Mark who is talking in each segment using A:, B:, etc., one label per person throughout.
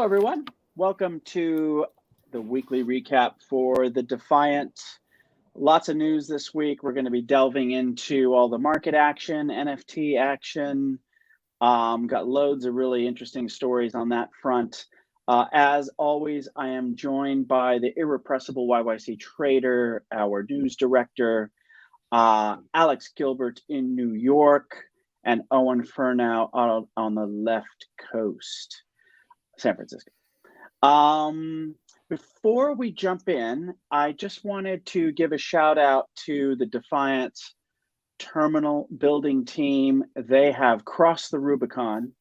A: Hello, everyone. Welcome to the weekly recap for the Defiant. Lots of news this week. We're going to be delving into all the market action, NFT action. Got loads of really interesting stories on that front. As always, I am joined by the irrepressible YYC trader, our news director, Alex Gilbert in New York, and Owen Furnow on the left coast, San Francisco. Before we jump in, I just wanted to give a shout out to the Defiant terminal building team. They have crossed the Rubicon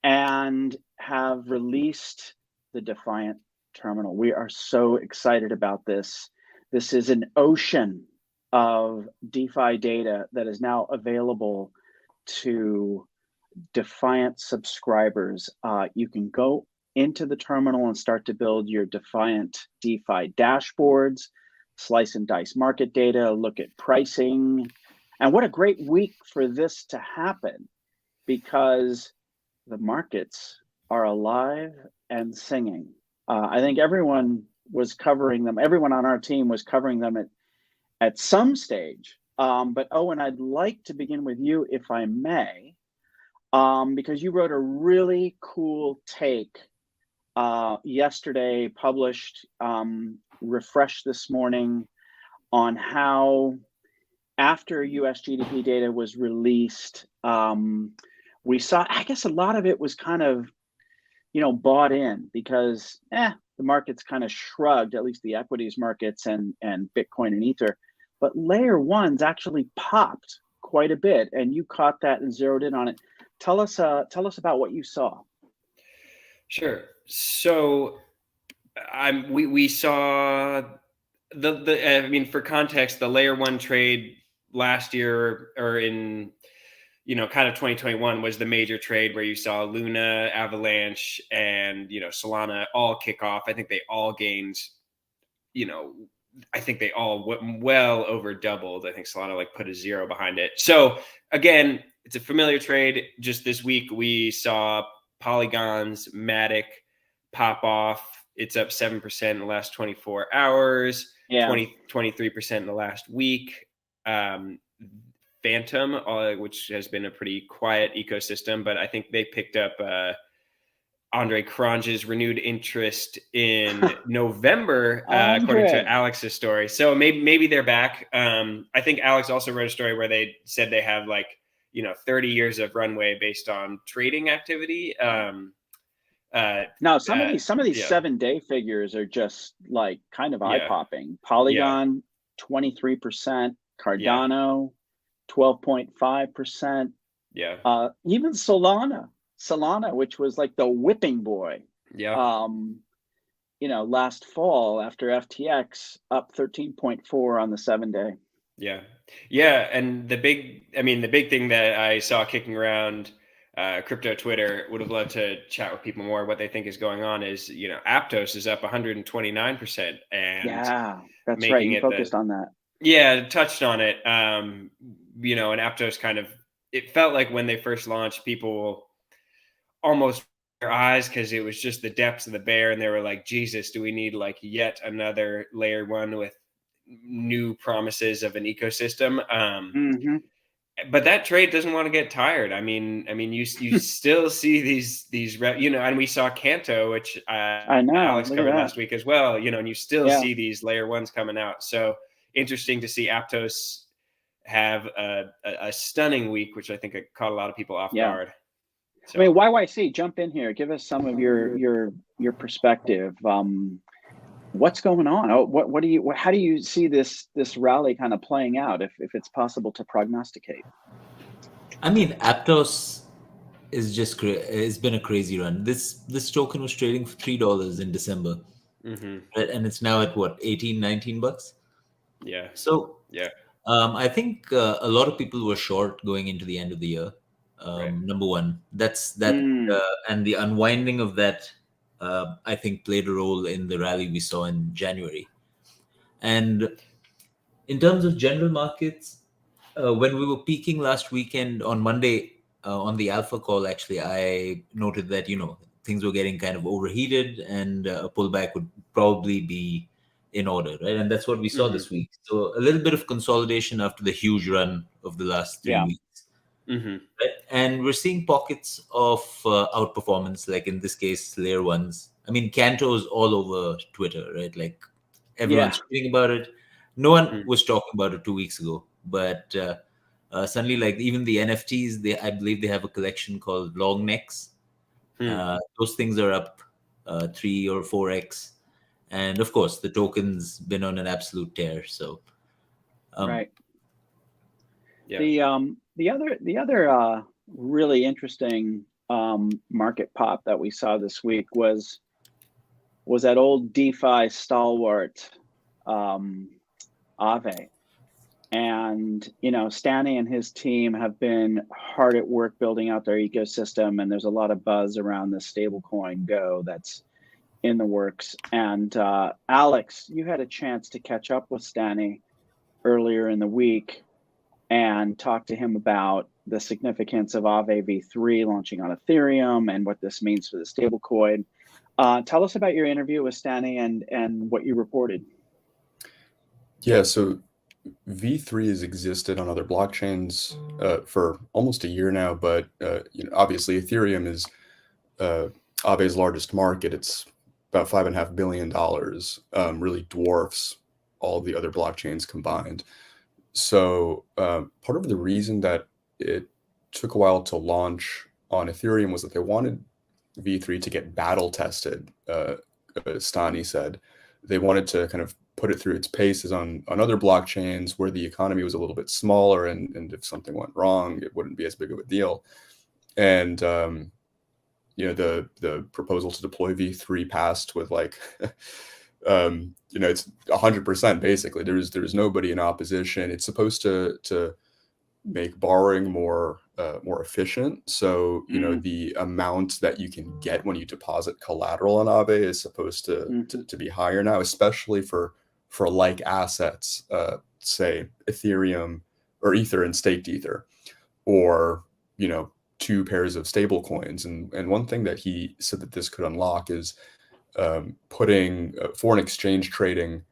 A: and have released the Defiant terminal. We are so excited about this. This is an ocean of DeFi data that is now available to Defiant subscribers. You can go into the terminal and start to build your Defiant DeFi dashboards, slice and dice market data, look at pricing. And what a great week for this to happen, because the markets are alive and singing. I think everyone was covering them. Everyone on our team was covering them at some stage. But Owen, I'd like to begin with you, if I may, because you wrote a really cool take yesterday, published, refreshed this morning, on how after US GDP data was released, we saw, I guess a lot of it was kind of, bought in because the markets kind of shrugged, at least the equities markets and Bitcoin and Ether, but layer ones actually popped quite a bit, and you caught that and zeroed in on it. Tell us about what you saw.
B: Sure. So, we saw for context, the layer one trade last year, or in kind of 2021, was the major trade where you saw Luna, Avalanche, and Solana all kick off. I think they all gained, I think they all well over doubled. I think Solana put a zero behind it. So again, it's a familiar trade. Just this week we saw Polygon's Matic pop off. It's up 7% in the last 24 hours, 23% in the last week. Phantom, which has been a pretty quiet ecosystem, but I think they picked up Andre Cronge's renewed interest in November, according to Alex's story. So maybe they're back. I think Alex also wrote a story where they said they have 30 years of runway based on trading activity.
A: Now some of these 7-day figures are just kind of eye-popping. Polygon, 23%, Cardano, 12.5%.
B: Yeah.
A: Even Solana, which was the whipping boy.
B: Yeah.
A: Last fall after FTX, up 13.4 on the 7-day.
B: Yeah. Yeah. And the big thing that I saw kicking around crypto Twitter, would have loved to chat with people more what they think is going on, is Aptos is up 129%, and
A: that's right, you focused on that.
B: Yeah, touched on it. And Aptos kind of, it felt like when they first launched, people almost their eyes, because it was just the depths of the bear, and they were like, Jesus, do we need yet another layer one with new promises of an ecosystem? But that trade doesn't want to get tired. I mean, you still see these, and we saw Canto, which
A: I know
B: Alex covered last week as well, and you still see these layer ones coming out. So interesting to see Aptos have a stunning week, which I think caught a lot of people off guard. So.
A: I mean, YYC, jump in here. Give us some of your perspective. What's going on? How do you see this rally kind of playing out, if it's possible to prognosticate?
C: I mean, Aptos is just it's been a crazy run. This token was trading for $3 in December, and it's now at what, $18-19?
B: Yeah.
C: So I think a lot of people were short going into the end of the year. Number one, that's that, and the unwinding of that, I think, played a role in the rally we saw in January. And in terms of general markets, when we were peaking last weekend on Monday, on the Alpha call, actually, I noted that things were getting kind of overheated, and a pullback would probably be in order, right? And that's what we saw this week. So a little bit of consolidation after the huge run of the last 3 weeks. Right? And we're seeing pockets of outperformance, like in this case, layer ones. I mean, Canto's all over Twitter, right? Like everyone's tweeting about it. No one was talking about it 2 weeks ago, but suddenly, like even the NFTs, I believe they have a collection called Long Necks. Those things are up 3 or 4x. And of course, the token's been on an absolute tear. So,
A: right. Yeah. The other really interesting market pop that we saw this week was that old DeFi stalwart Aave. And Stanley and his team have been hard at work building out their ecosystem, and there's a lot of buzz around the stablecoin Go that's in the works. And Alex, you had a chance to catch up with Stanley earlier in the week and talk to him about the significance of Aave v3 launching on Ethereum and what this means for the stablecoin. Tell us about your interview with Stanley and what you reported.
D: Yeah, so V3 has existed on other blockchains for almost a year now, but obviously Ethereum is Aave's largest market. It's about $5.5 billion, really dwarfs all the other blockchains combined. So part of the reason that it took a while to launch on Ethereum was that they wanted V3 to get battle tested. Stani said they wanted to kind of put it through its paces on other blockchains where the economy was a little bit smaller, and if something went wrong, it wouldn't be as big of a deal. And the proposal to deploy V3 passed with like it's 100% basically. There's nobody in opposition. It's supposed to make borrowing more efficient. So the amount that you can get when you deposit collateral on Aave is supposed to be higher now, especially for like assets, say Ethereum or Ether and staked Ether, or 2 pairs of stable coins. And one thing that he said that this could unlock is putting foreign exchange trading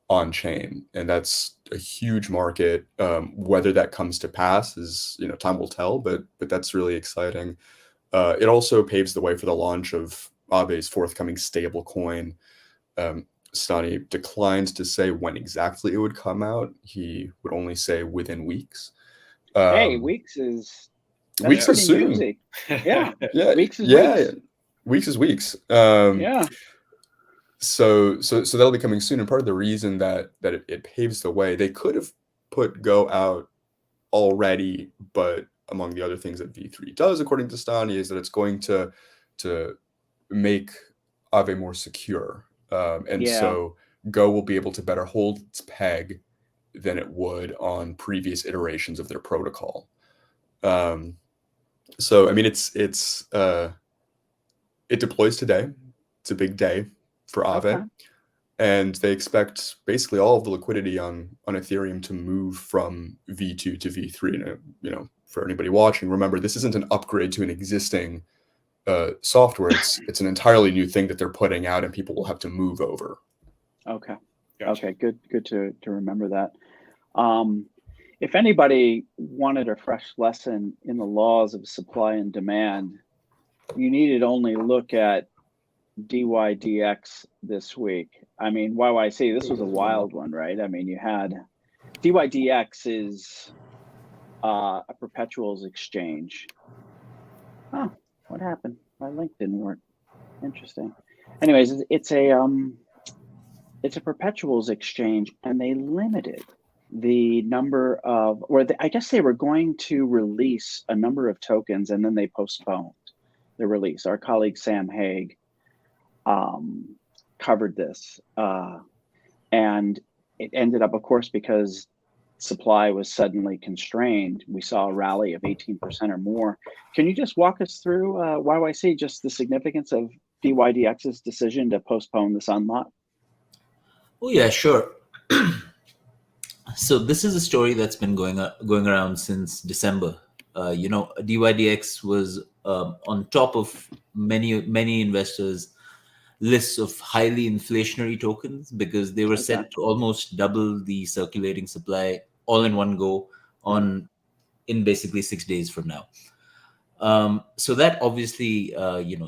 D: on chain, and that's a huge market. Whether that comes to pass is time will tell, but that's really exciting. It also paves the way for the launch of Aave's forthcoming stablecoin. Stani declined to say when exactly it would come out. He would only say within weeks.
A: Hey, weeks is
D: soon.
A: Newsy. Yeah,
D: weeks is weeks. So that'll be coming soon. And part of the reason that it paves the way, they could have put Go out already, but among the other things that V3 does, according to Stani, is that it's going to make Aave more secure. So Go will be able to better hold its peg than it would on previous iterations of their protocol. So I mean, it deploys today. It's a big day for Aave. Okay. And they expect basically all of the liquidity on Ethereum to move from V2 to V3. And for anybody watching, remember, this isn't an upgrade to an existing software. It's an entirely new thing that they're putting out, and people will have to move over.
A: Okay. Gotcha. Okay. Good to remember that. If anybody wanted a fresh lesson in the laws of supply and demand, you needed only look at dYdX this week. I mean, YYC, this was a wild one, right? I mean, you had dYdX is a perpetuals exchange. Oh, what happened? My link didn't work. Interesting. Anyways, it's a perpetuals exchange, and they limited the number of, I guess they were going to release a number of tokens, and then they postponed the release. Our colleague Sam Haig covered this, and it ended up, of course, because supply was suddenly constrained. We saw a rally of 18% or more. Can you just walk us through YYC, just the significance of dYdX's decision to postpone this unlock?
C: Oh yeah, sure. So this is a story that's been going around since December. dYdX was on top of many investors' lists of highly inflationary tokens, because they were set to almost double the circulating supply all in one go in basically 6 days from now. So that obviously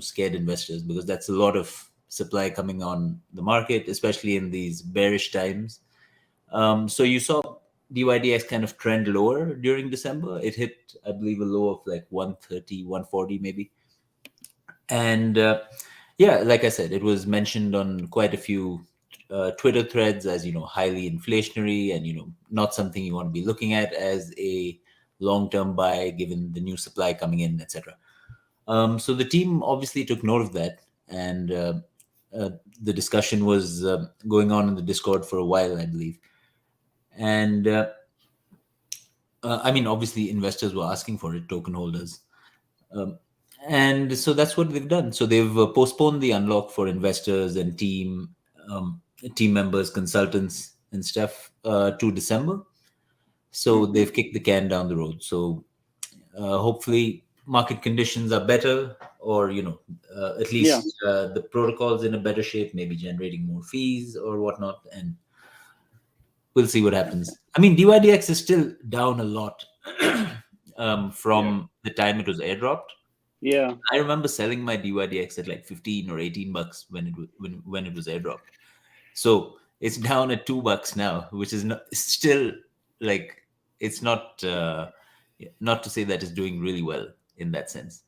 C: scared investors, because that's a lot of supply coming on the market, especially in these bearish times. So you saw dYdX kind of trend lower during December. It hit, I believe, a low of like 130, 140 maybe. And like I said, it was mentioned on quite a few Twitter threads as, highly inflationary and, not something you want to be looking at as a long-term buy given the new supply coming in, etc. So the team obviously took note of that, and the discussion was going on in the Discord for a while, I believe. And obviously investors were asking for it, token holders. And so that's what they've done. So they've postponed the unlock for investors and team members, consultants and stuff to December. So they've kicked the can down the road. So hopefully market conditions are better, or at least the protocol's in a better shape, maybe generating more fees or whatnot, and we'll see what happens. I mean, dYdX is still down a lot from the time it was airdropped.
A: Yeah,
C: I remember selling my dYdX at like $15 or $18 when it was airdropped. So it's down at $2 now, which is still like, it's not to say that it's doing really well in that sense.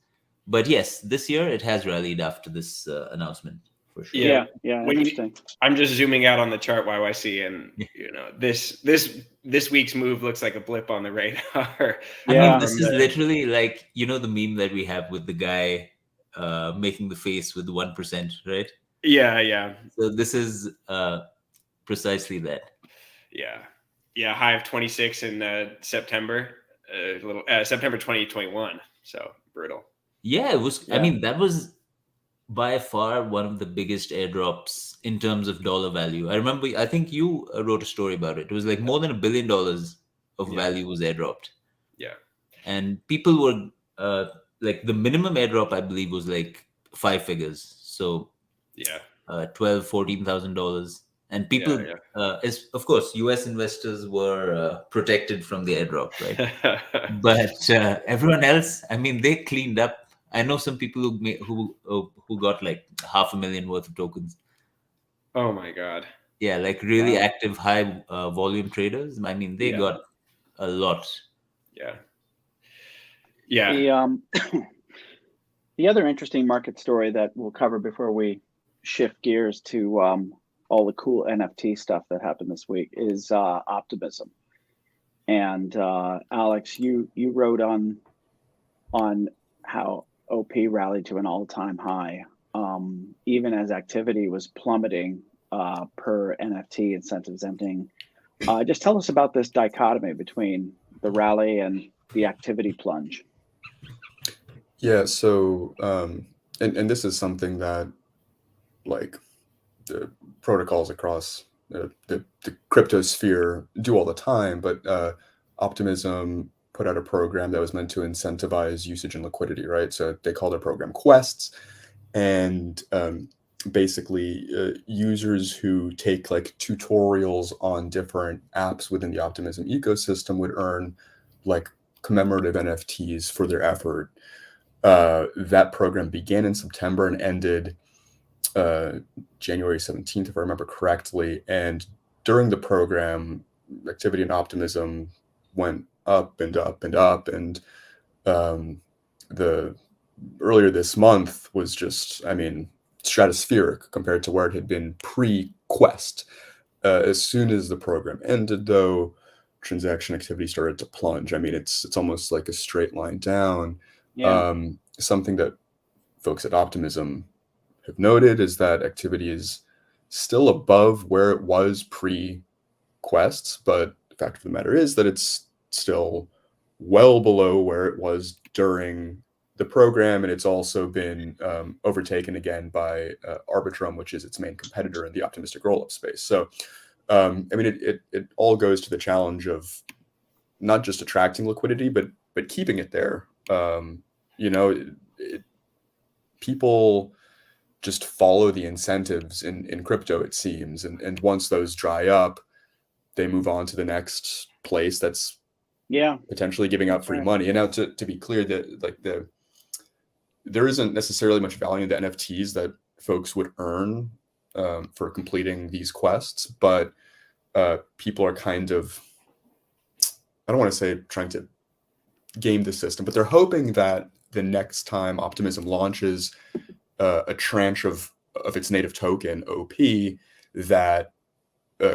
C: But yes, this year it has rallied after this announcement for sure.
A: Yeah, interesting.
B: I'm just zooming out on the chart YYC, and this week's move looks like a blip on the radar.
C: I mean, this is literally like, the meme that we have with the guy making the face with the 1%, right?
B: Yeah.
C: So this is precisely that.
B: Yeah. High of 26 in September, September 2021. So brutal.
C: Yeah, it was. Yeah. I mean, that was by far one of the biggest airdrops in terms of dollar value. I remember, I think you wrote a story about it. It was like more than $1 billion of value was airdropped.
B: Yeah.
C: And people were like, the minimum airdrop, I believe, was like 5 figures. So $12,000, $14,000. And people, of course, US investors were protected from the airdrop, right? But everyone else, I mean, they cleaned up. I know some people who got like 500,000 worth of tokens.
B: Oh my God!
C: Yeah, like really active, high volume traders. I mean, they got a lot.
B: Yeah.
A: The other interesting market story that we'll cover before we shift gears to all the cool NFT stuff that happened this week is Optimism. And Alex, you wrote on how OP rallied to an all-time high, even as activity was plummeting per NFT incentives ending. Just tell us about this dichotomy between the rally and the activity plunge.
D: Yeah, so and this is something that like the protocols across the crypto sphere do all the time, but Optimism put out a program that was meant to incentivize usage and liquidity, right? So they call their program quests, and basically users who take like tutorials on different apps within the Optimism ecosystem would earn like commemorative NFTs for their effort. That program began in September and ended January 17th, if I remember correctly. And during the program, activity and Optimism went up and up and up. And the earlier this month was just, I mean, stratospheric compared to where it had been pre-Quest. As soon as the program ended, though, transaction activity started to plunge. I mean, it's almost like a straight line down. Something that folks at Optimism have noted is that activity is still above where it was pre-Quests, but the fact of the matter is that it's still well below where it was during the program, and it's also been overtaken again by Arbitrum, which is its main competitor in the optimistic rollup space. So, I mean, it all goes to the challenge of not just attracting liquidity, but keeping it there. people just follow the incentives in crypto, it seems, and once those dry up, they move on to the next place that's potentially giving out free money. And now to be clear, that like there isn't necessarily much value in the NFTs that folks would earn for completing these quests, but people are kind of, I don't want to say trying to game the system, but they're hoping that the next time Optimism launches a tranche of its native token, OP, that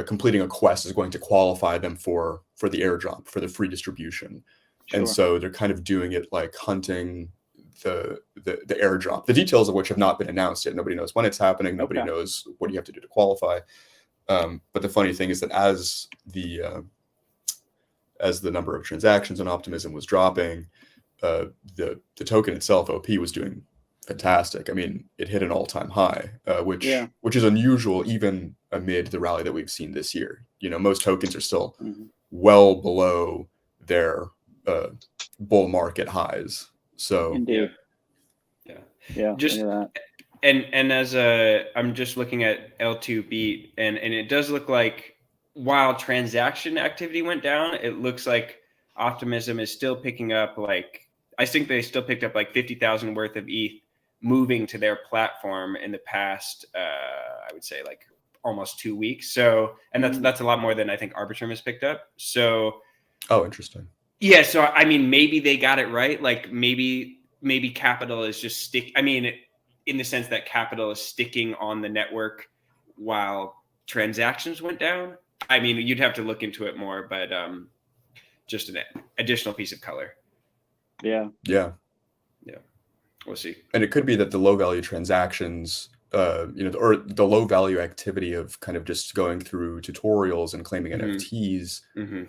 D: completing a quest is going to qualify them for the airdrop, for the free distribution. Sure. And so they're kind of doing it like hunting the airdrop, the details of which have not been announced yet. Nobody knows when it's happening. Nobody knows what you have to do to qualify. But the funny thing is that as the number of transactions on Optimism was dropping, the token itself, OP, was doing fantastic. I mean, it hit an all-time high, which is unusual even amid the rally that we've seen this year. You know, most tokens are still well below their bull market highs. So
A: indeed.
B: Just and as I'm just looking at L2 beat, and it does look like while transaction activity went down, it looks like Optimism is still picking up, like, I think they still picked up like 50,000 worth of ETH moving to their platform in the past, I would say like almost 2 weeks. So, and that's a lot more than I think Arbitrum has picked up. So,
D: oh, interesting.
B: Yeah. So, I mean, maybe they got it right. Like maybe capital is just in the sense that capital is sticking on the network while transactions went down. I mean, you'd have to look into it more, but just an additional piece of color.
A: Yeah.
B: We'll see. And
D: it could be that the low value transactions, or the low value activity of kind of just going through tutorials and claiming NFTs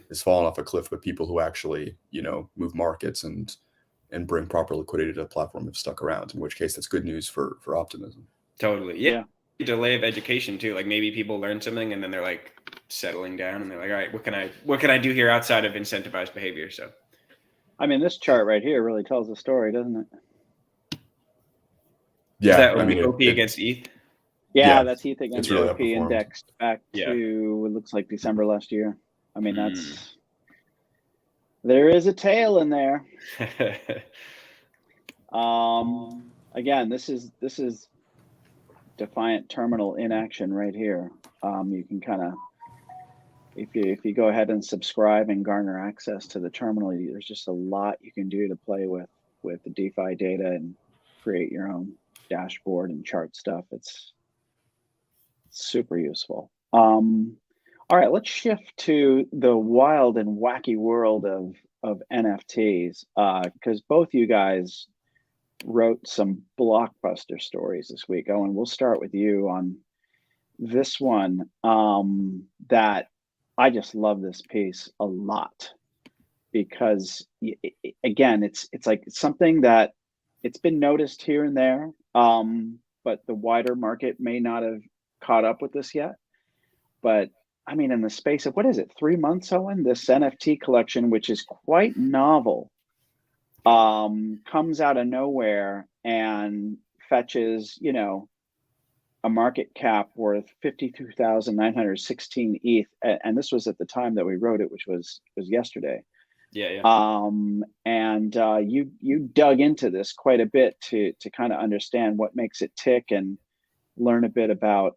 D: is falling off a cliff, but people who actually, move markets and bring proper liquidity to the platform have stuck around, in which case that's good news for Optimism.
B: Totally. Yeah. Delay of education too. Like maybe people learn something and then they're like settling down and they're like, all right, what can I do here outside of incentivized behavior? So,
A: I mean, this chart right here really tells the story, doesn't it?
B: Yeah. Is that OP against ETH?
A: Yeah, that's ETH against
D: really
A: OP indexed back to, it looks like December last year. I mean, there is a tail in there. Again, this is Defiant terminal in action right here. You can kind of, if you go ahead and subscribe and garner access to the terminal, there's just a lot you can do to play with the DeFi data and create your own dashboard and chart stuff. It's super useful. All right, let's shift to the wild and wacky world of NFTs, because both you guys wrote some blockbuster stories this week. Owen, we'll start with you on this one. That I just love this piece a lot because, again, it's like something that it's been noticed here and there, but the wider market may not have caught up with this yet. But I mean, in the space of, 3 months, Owen, this NFT collection, which is quite novel, comes out of nowhere and fetches, a market cap worth 52,916 ETH. And this was at the time that we wrote it, which was yesterday.
B: Yeah.
A: And you dug into this quite a bit to kind of understand what makes it tick and learn a bit about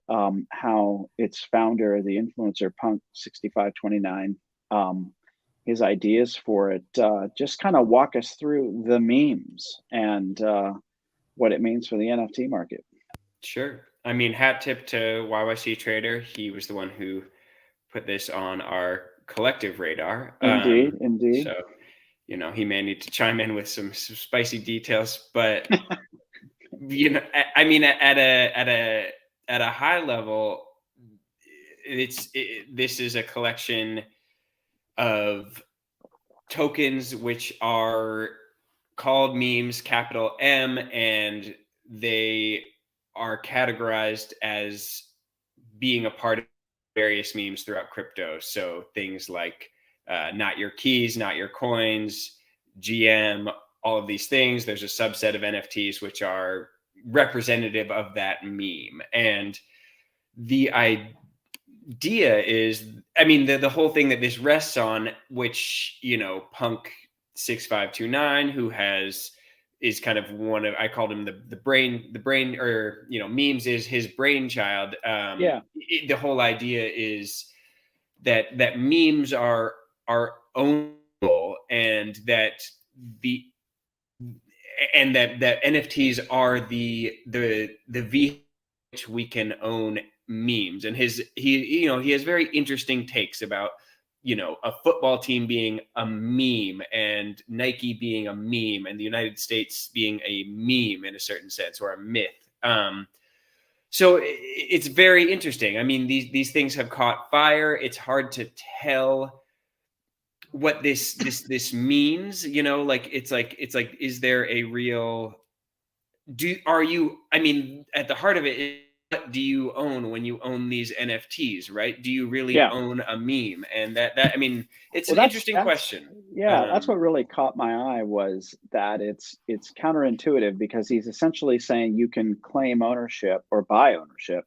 A: how its founder, the influencer Punk 6529, his ideas for it. Just kind of walk us through the memes and what it means for the NFT market.
B: Sure. I mean, hat tip to YYC Trader. He was the one who put this on our collective radar.
A: Indeed.
B: So, he may need to chime in with some spicy details, but I mean, at a high level, this is a collection of tokens which are called memes, capital M, and they are categorized as being a part of various memes throughout crypto. So things like not your keys, not your coins, GM, all of these things. There's a subset of NFTs which are representative of that meme. And the idea is, I mean, the whole thing that this rests on, which, you know, Punk 6529, who is kind of one of, I called him the brain, or, you know, memes is his brainchild. The whole idea is that memes are ownable, and that that NFTs are the vehicle which we can own memes. And he has very interesting takes about, you know, a football team being a meme, and Nike being a meme, and the United States being a meme in a certain sense, or a myth. So it's very interesting. I mean, these things have caught fire. It's hard to tell what this means, you know, like, it's like, is there a real, I mean, at the heart of it, what do you own when you own these NFTs, right? Do you really own a meme? And that I mean, it's an interesting question.
A: Yeah, that's what really caught my eye, was that it's counterintuitive, because he's essentially saying you can claim ownership or buy ownership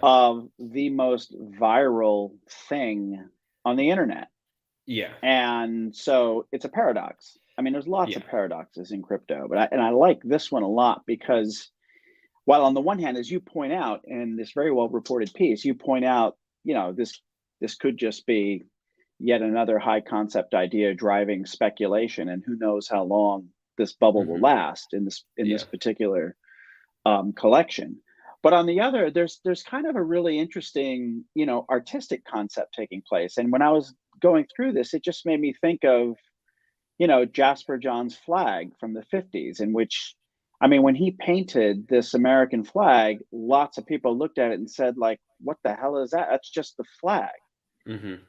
A: of the most viral thing on the internet.
B: Yeah.
A: And so it's a paradox. I mean, there's lots of paradoxes in crypto, but I like this one a lot, because while on the one hand, as you point out in this very well reported piece, you point out, you know, this could just be yet another high concept idea driving speculation, and who knows how long this bubble will last in this particular collection. But on the other, there's kind of a really interesting, you know, artistic concept taking place. And when I was going through this, it just made me think of, you know, Jasper John's flag from the 50s, in which, I mean, when he painted this American flag, lots of people looked at it and said, like, what the hell is that? That's just the flag.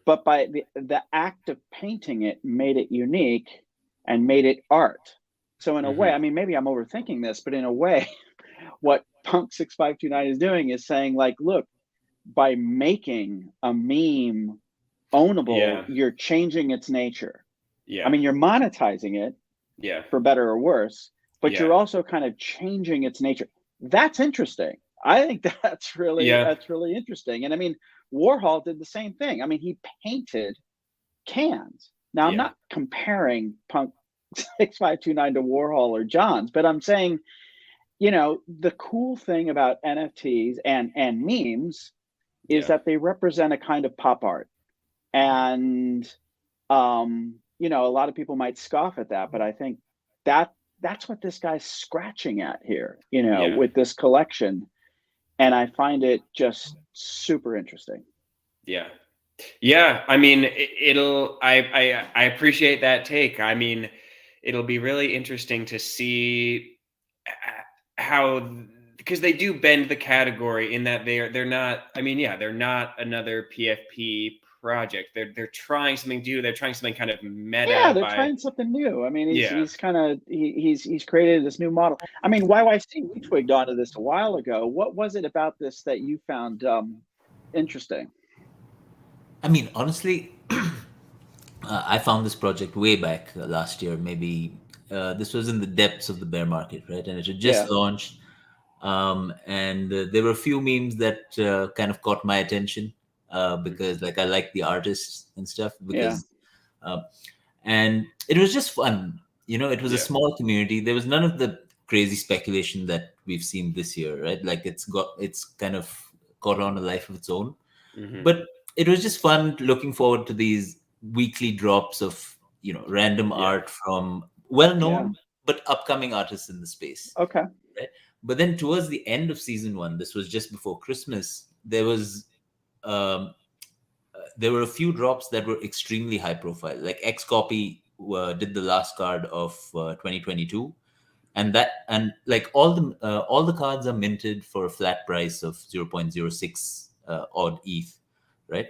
A: But by the act of painting it made it unique and made it art. So in a way, I mean, maybe I'm overthinking this, but in a way, what Punk 6529 is doing is saying, like, look, by making a meme ownable, you're changing its nature. I mean, you're monetizing it, for better or worse, but you're also kind of changing its nature. That's interesting. I think that's really interesting. And I mean, Warhol did the same thing. I mean, he painted cans. Now, I'm not comparing Punk 6529 to Warhol or Johns, but I'm saying, you know, the cool thing about NFTs and memes is that they represent a kind of pop art. And, you know, a lot of people might scoff at that, but I think that's what this guy's scratching at here, you know, with this collection. And I find it just super interesting.
B: Yeah. I mean, I appreciate that take. I mean, it'll be really interesting to see how, because they do bend the category in that they're not, I mean, they're not another PFP project. They're trying something new. They're trying something kind of meta.
A: Yeah, they're trying something new. I mean, he's kind of he's created this new model. I mean, YYC, we twigged onto this a while ago. What was it about this that you found interesting?
C: I mean, honestly, I found this project way back last year. Maybe this was in the depths of the bear market, right? And it had just launched. And there were a few memes that kind of caught my attention. Because like I like the artists and stuff, because and it was just fun, you know. It was a small community. There was none of the crazy speculation that we've seen this year, right? Like it's kind of caught on a life of its own. But it was just fun looking forward to these weekly drops of, you know, random art from well-known but upcoming artists in the space.
A: Okay.
C: Right? But then towards the end of season 1, this was just before Christmas, there were a few drops that were extremely high profile. Like Xcopy did the last card of 2022, and like all the cards are minted for a flat price of 0.06 odd ETH, right?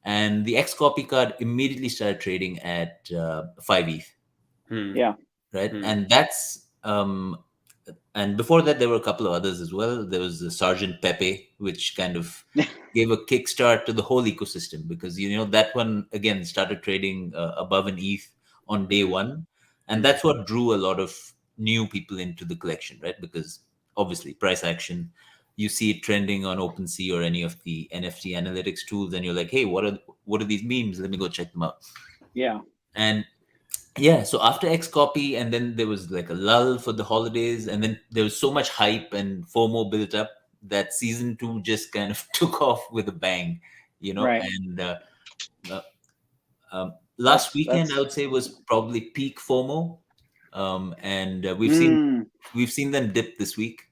C: And the Xcopy card immediately started trading at 5 ETH. Right, and that's and before that, there were a couple of others as well. There was the Sergeant Pepe, which kind of gave a kickstart to the whole ecosystem, because, you know, that one, again, started trading above an ETH on day one. And that's what drew a lot of new people into the collection, right? Because obviously price action, you see it trending on OpenSea or any of the NFT analytics tools, and you're like, hey, what are these memes? Let me go check them out.
A: Yeah.
C: And yeah, so after Xcopy, and then there was like a lull for the holidays, and then there was so much hype and FOMO built up that season 2 just kind of took off with a bang,
A: Right.
C: And last weekend, I
A: That's
C: would say, was probably peak FOMO, and we've seen them dip this week.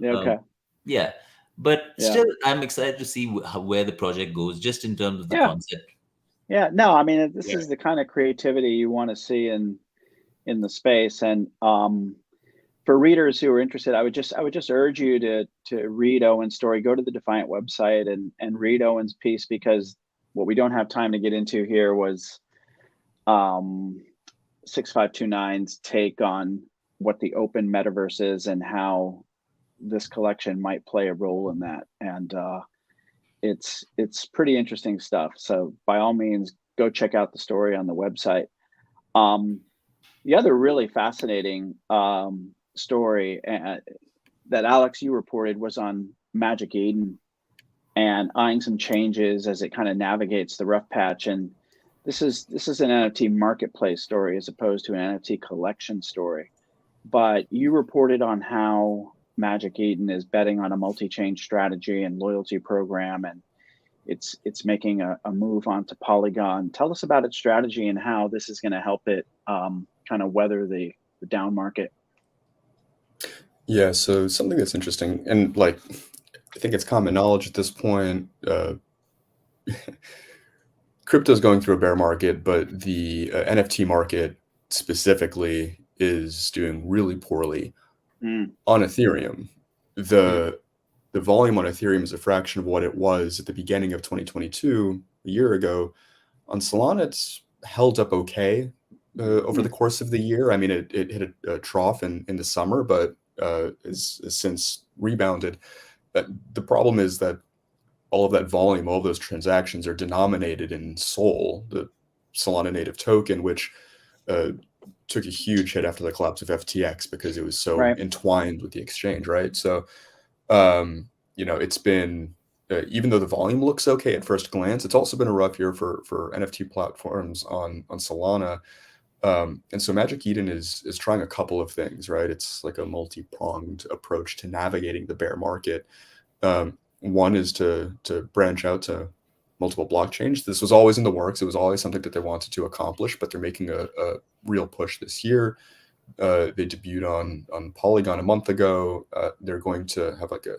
A: okay.
C: Yeah, but
A: Yeah.
C: still, I'm excited to see where the project goes, just in terms of the concept.
A: Yeah, no, I mean, this is the kind of creativity you want to see in the space. And for readers who are interested, I would just urge you to read Owen's story. Go to the Defiant website and read Owen's piece, because what we don't have time to get into here was 6529's take on what the open metaverse is and how this collection might play a role in that. And it's pretty interesting stuff. So by all means, go check out the story on the website. The other really fascinating story that Alex, you reported, was on Magic Eden and eyeing some changes as it kind of navigates the rough patch. And this is an NFT marketplace story as opposed to an NFT collection story. But you reported on how Magic Eden is betting on a multi-chain strategy and loyalty program, and it's making a move onto Polygon. Tell us about its strategy and how this is going to help it kind of weather the down market.
D: Yeah, so something that's interesting, and like I think it's common knowledge at this point, crypto's going through a bear market, but the NFT market specifically is doing really poorly. On Ethereum. The volume on Ethereum is a fraction of what it was at the beginning of 2022, a year ago. On Solana, it's held up okay over the course of the year. I mean, it hit a trough in the summer, but has since rebounded. The problem is that all of that volume, all of those transactions are denominated in Sol, the Solana native token, which took a huge hit after the collapse of FTX because it was so entwined with the exchange, right? So, it's been, even though the volume looks okay at first glance, it's also been a rough year for NFT platforms on Solana. And so Magic Eden is trying a couple of things, right? It's like a multi-pronged approach to navigating the bear market. One is to branch out to multiple blockchains. This was always in the works. It was always something that they wanted to accomplish, but they're making a real push this year. They debuted on Polygon a month ago. They're going to have like a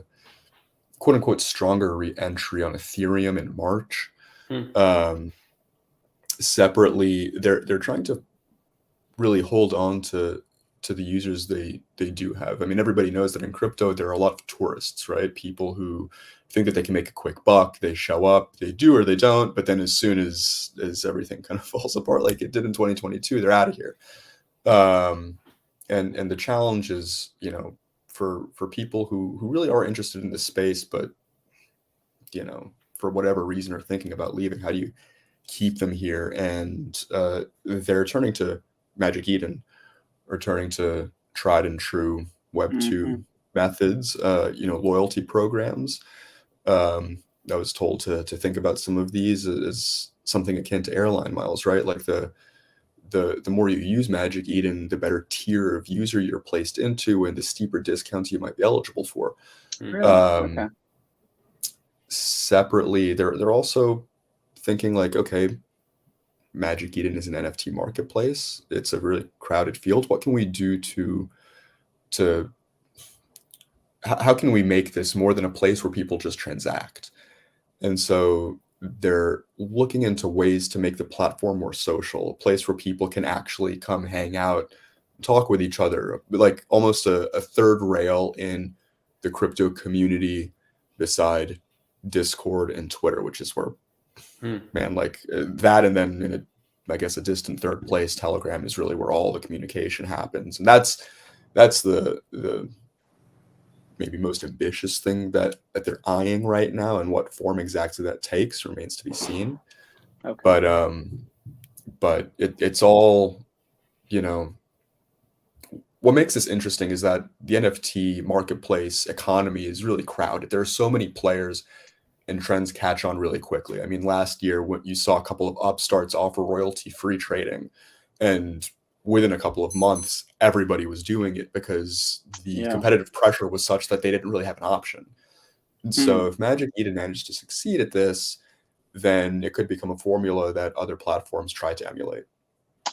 D: quote unquote stronger re-entry on Ethereum in March. Separately, they're trying to really hold on to the users they do have. I mean, everybody knows that in crypto, there are a lot of tourists, right? People who think that they can make a quick buck. They show up, they do or they don't, but then as soon as everything kind of falls apart like it did in 2022, they're out of here. And the challenge is, for people who really are interested in this space, but for whatever reason are thinking about leaving, how do you keep them here? And they're turning to Magic Eden, or turning to tried and true Web 2 methods, loyalty programs. I was told to think about some of these as something akin to airline miles, right? Like the more you use Magic Eden, the better tier of user you're placed into, and the steeper discounts you might be eligible for.
A: Really? Okay.
D: Separately, they're also thinking like, okay, Magic Eden is an NFT marketplace. It's a really crowded field. What can we do how can we make this more than a place where people just transact? And so they're looking into ways to make the platform more social, a place where people can actually come hang out, talk with each other, like almost a third rail in the crypto community beside Discord and Twitter, which is where, man, like that. And then in I guess a distant third place, Telegram is really where all the communication happens. And that's the maybe most ambitious thing that they're eyeing right now, and what form exactly that takes remains to be seen. Okay. But it's all you know, what makes this interesting is that the NFT marketplace economy is really crowded. There are so many players, and trends catch on really quickly. I mean, last year, when you saw a couple of upstarts offer royalty-free trading, and within a couple of months, everybody was doing it because the competitive pressure was such that they didn't really have an option. And so if Magic Eden managed to succeed at this, then it could become a formula that other platforms try to emulate.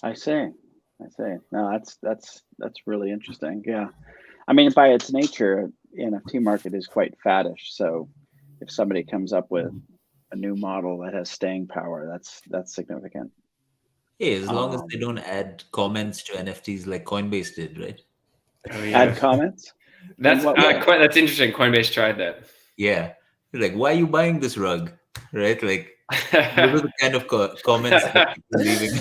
A: I see. No, that's really interesting. Yeah. I mean, by its nature, NFT market is quite faddish. So if somebody comes up with a new model that has staying power, that's significant.
C: Yeah, as long as they don't add comments to NFTs like Coinbase did, right?
B: Oh, yeah.
A: Add comments?
B: That's that's interesting. Coinbase tried that.
C: Yeah. Like, why are you buying this rug? Right? Like, those are the kind of comments that people are leaving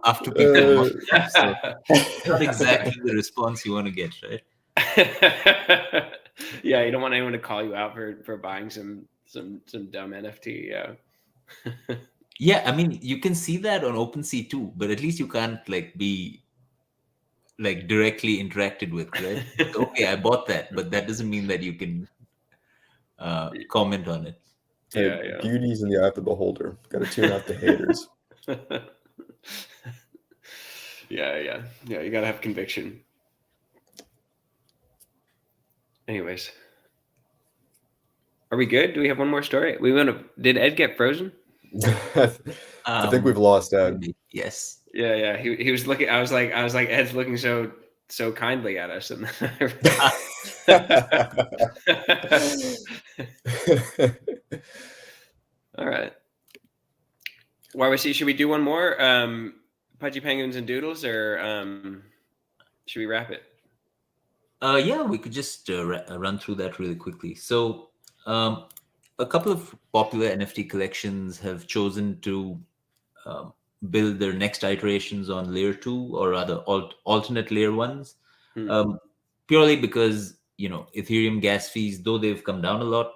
C: after people. So not exactly the response you want to get, right?
B: Yeah, you don't want anyone to call you out for buying some dumb NFT. Yeah.
C: Yeah, I mean, you can see that on OpenSea too, but at least you can't like be like directly interacted with, right? Like, okay, I bought that, but that doesn't mean that you can comment on it.
D: Yeah. Beauty's in the eye of the beholder. Got to tune out the haters.
B: Yeah. You gotta have conviction. Anyways, are we good? Do we have one more story? Did Ed get frozen?
D: I think we've lost Ed.
C: Yes.
B: Yeah. He was looking. I was like, Ed's looking so kindly at us, and all right. Should we do one more? Pudgy Penguins and Doodles, or should we wrap it?
C: Yeah, we could just run through that really quickly. So a couple of popular NFT collections have chosen to build their next iterations on layer 2 or rather alternate layer 1s, purely because, Ethereum gas fees, though they've come down a lot,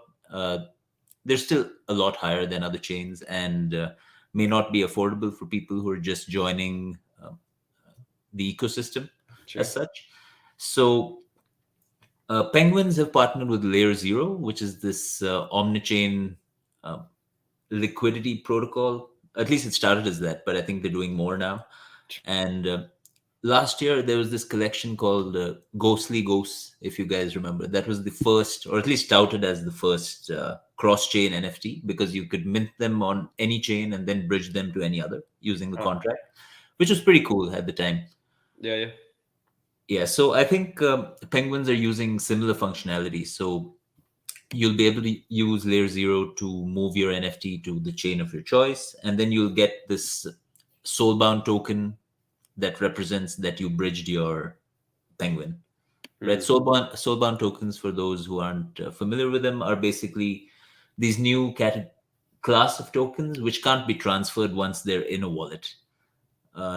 C: they're still a lot higher than other chains and may not be affordable for people who are just joining the ecosystem as such. So Penguins have partnered with Layer 0, which is this omnichain liquidity protocol. At least it started as that, but I think they're doing more now. And last year, there was this collection called Ghostly Ghosts, if you guys remember. That was the first, or at least touted as the first cross-chain NFT, because you could mint them on any chain and then bridge them to any other using the contract, which was pretty cool at the time. Yeah, so I think Penguins are using similar functionality. So you'll be able to use Layer 0 to move your NFT to the chain of your choice. And then you'll get this Soulbound token that represents that you bridged your Penguin. Right? Soulbound tokens, for those who aren't familiar with them, are basically these new class of tokens which can't be transferred once they're in a wallet.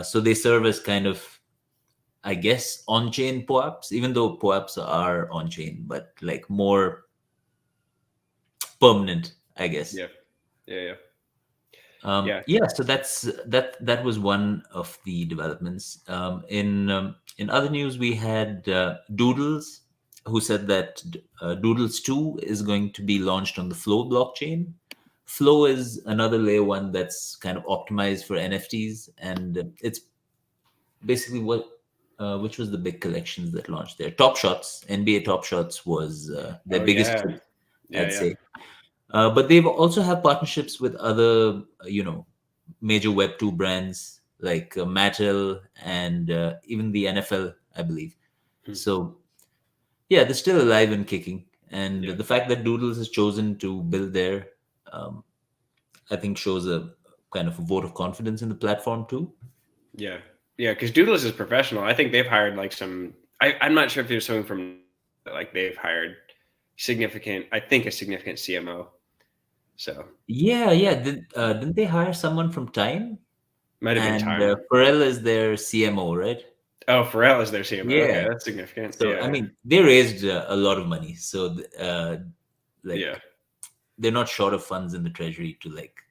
C: So they serve as kind of, I guess, on-chain POAPs, even though POAPs are on-chain, but like more permanent, I guess.
B: Yeah.
C: So that was one of the developments. In other news, we had Doodles, who said that Doodles 2 is going to be launched on the Flow blockchain. Flow is another layer 1 that's kind of optimized for NFTs, and it's basically which was the big collections that launched there. Top Shots, NBA Top Shots was their biggest hit, I'd say. But they've also have partnerships with other, major Web2 brands like Mattel and even the NFL, I believe. So, yeah, they're still alive and kicking. And the fact that Doodles has chosen to build there, I think shows a kind of a vote of confidence in the platform too.
B: Yeah, because Doodles is professional. I think they've hired like I'm not sure if there's someone from, like they've hired a significant CMO. So
C: yeah. Didn't they hire someone from Time?
B: Might have been Time.
C: Pharrell is their CMO, right?
B: Oh, Pharrell is their CMO.
C: Yeah.
B: Okay, that's significant.
C: So I mean, they raised a lot of money. So they're not short of funds in the treasury to like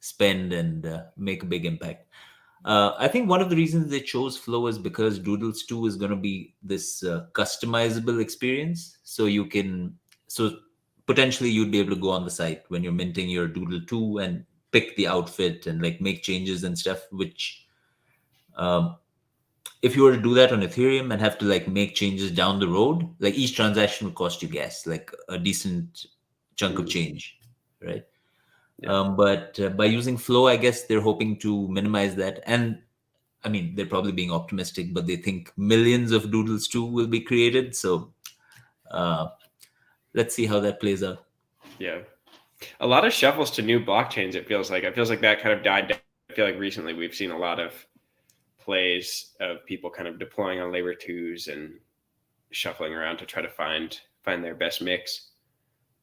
C: spend and make a big impact. I think one of the reasons they chose Flow is because Doodles 2 is going to be this customizable experience. So potentially you'd be able to go on the site when you're minting your Doodle 2 and pick the outfit and like make changes and stuff, which if you were to do that on Ethereum and have to like make changes down the road, like each transaction would cost you gas, like a decent chunk of change, right?
B: Yeah.
C: But by using Flow, I guess they're hoping to minimize that. And I mean, they're probably being optimistic, but they think millions of Doodles 2 will be created. So let's see how that plays out.
B: Yeah. A lot of shuffles to new blockchains, it feels like. It feels like that kind of died down. I feel like recently we've seen a lot of plays of people kind of deploying on Layer 2s and shuffling around to try to find their best mix.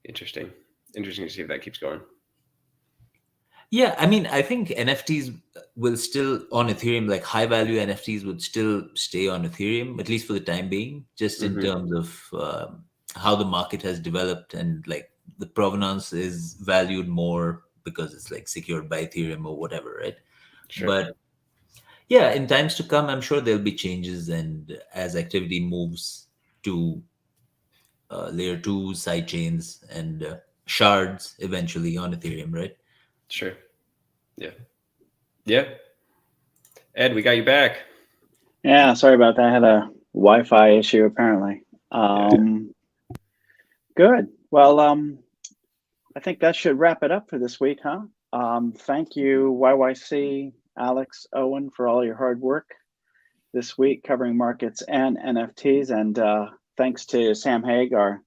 B: Interesting to see if that keeps going.
C: Yeah, I mean, I think NFTs will still on Ethereum, like high value NFTs would still stay on Ethereum, at least for the time being, just in terms of how the market has developed, and like the provenance is valued more because it's like secured by Ethereum or whatever, right?
B: Sure.
C: But yeah, in times to come, I'm sure there'll be changes, and as activity moves to Layer 2 side chains and shards eventually on Ethereum, right?
B: Sure. Yeah. Ed, we got you back.
A: Yeah, sorry about that. I had a Wi-Fi issue apparently. Good. Well, I think that should wrap it up for this week, huh? Thank you, YYC, Alex, Owen, for all your hard work this week covering markets and NFTs. And thanks to Sam Haig, our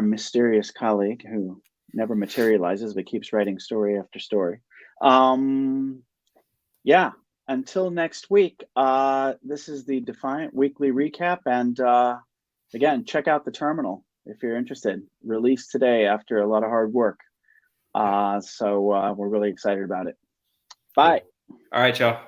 A: mysterious colleague who never materializes but keeps writing story after story. Yeah, until next week, this is the Defiant Weekly Recap. And again, check out the terminal if you're interested. Released today after a lot of hard work. So we're really excited about it. Bye.
B: All right, y'all.